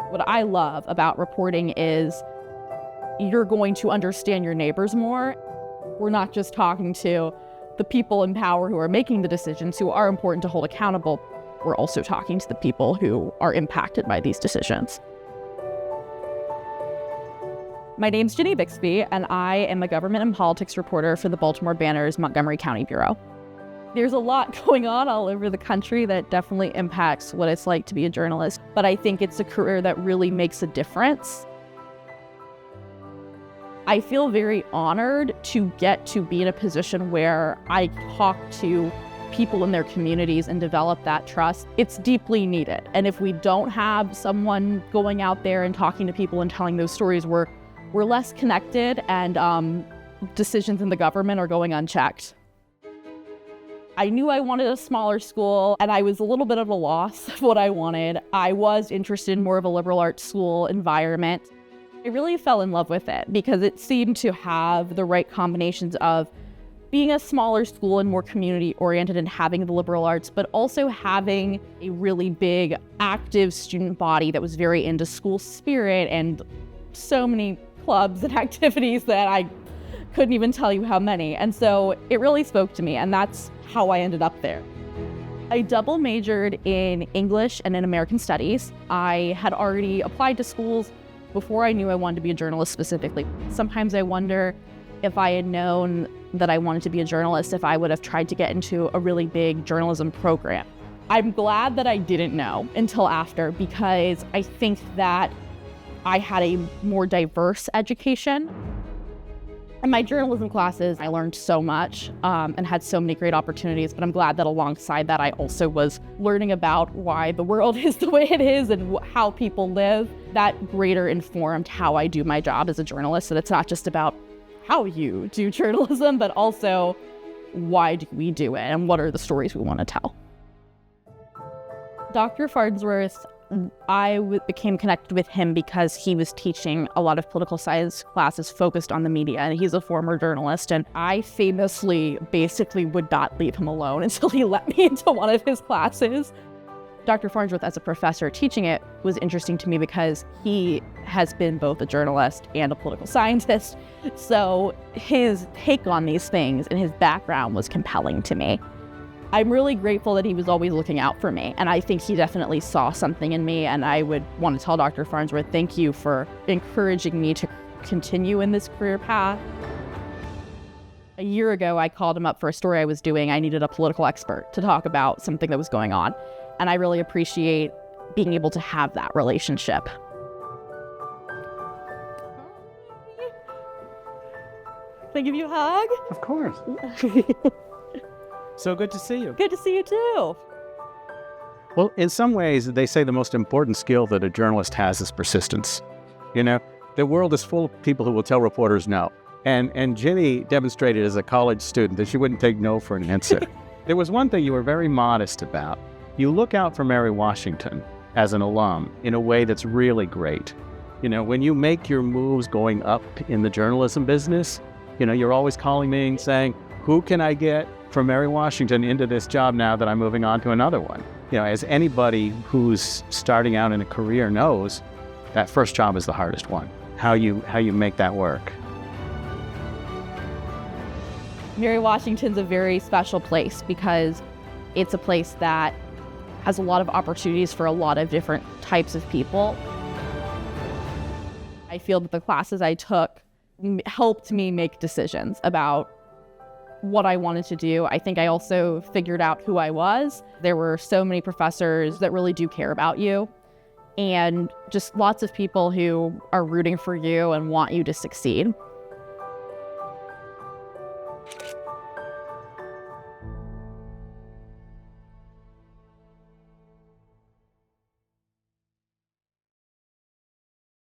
What I love about reporting is you're going to understand your neighbors more. We're not just talking to the people in power who are making the decisions, who are important to hold accountable. We're also talking to the people who are impacted by these decisions. My name's Ginny Bixby, and I am a government and politics reporter for the Baltimore Banner's Montgomery County Bureau. There's a lot going on all over the country that definitely impacts what it's like to be a journalist, but I think it's a career that really makes a difference. I feel very honored to get to be in a position where I talk to people in their communities and develop that trust. It's deeply needed. And if we don't have someone going out there and talking to people and telling those stories, we're less connected, and decisions in the government are going unchecked. I knew I wanted a smaller school, and I was a little bit of a loss of what I wanted. I was interested in more of a liberal arts school environment. I really fell in love with it because it seemed to have the right combinations of being a smaller school and more community-oriented and having the liberal arts, but also having a really big, active student body that was very into school spirit and so many clubs and activities that I couldn't even tell you how many. And so it really spoke to me, and that's how I ended up there. I double majored in English and in American Studies. I had already applied to schools before I knew I wanted to be a journalist specifically. Sometimes I wonder if I had known that I wanted to be a journalist, if I would have tried to get into a really big journalism program. I'm glad that I didn't know until after, because I think that I had a more diverse education. In my journalism classes, I learned so much and had so many great opportunities, but I'm glad that alongside that, I also was learning about why the world is the way it is and how people live. That greater informed how I do my job as a journalist, that it's not just about how you do journalism, but also why do we do it and what are the stories we want to tell. Dr. Farnsworth, I became connected with him because he was teaching a lot of political science classes focused on the media, and he's a former journalist, and I famously basically would not leave him alone until he let me into one of his classes. Dr. Farnsworth, as a professor teaching it, was interesting to me because he has been both a journalist and a political scientist, so his take on these things and his background was compelling to me. I'm really grateful that he was always looking out for me, and I think he definitely saw something in me, and I would want to tell Dr. Farnsworth, thank you for encouraging me to continue in this career path. A year ago, I called him up for a story I was doing. I needed a political expert to talk about something that was going on, and I really appreciate being able to have that relationship. Can I give you a hug? Of course. So good to see you. Good to see you too. Well, in some ways, they say the most important skill that a journalist has is persistence. You know, the world is full of people who will tell reporters no. And Ginny demonstrated as a college student that she wouldn't take no for an answer. There was one thing you were very modest about. You look out for Mary Washington as an alum in a way that's really great. You know, when you make your moves going up in the journalism business, you know, you're always calling me and saying, who can I get from Mary Washington into this job now that I'm moving on to another one? You know, as anybody who's starting out in a career knows, that first job is the hardest one. How you make that work. Mary Washington's a very special place because it's a place that has a lot of opportunities for a lot of different types of people. I feel that the classes I took helped me make decisions about what I wanted to do. I think I also figured out who I was. There were so many professors that really do care about you, and just lots of people who are rooting for you and want you to succeed.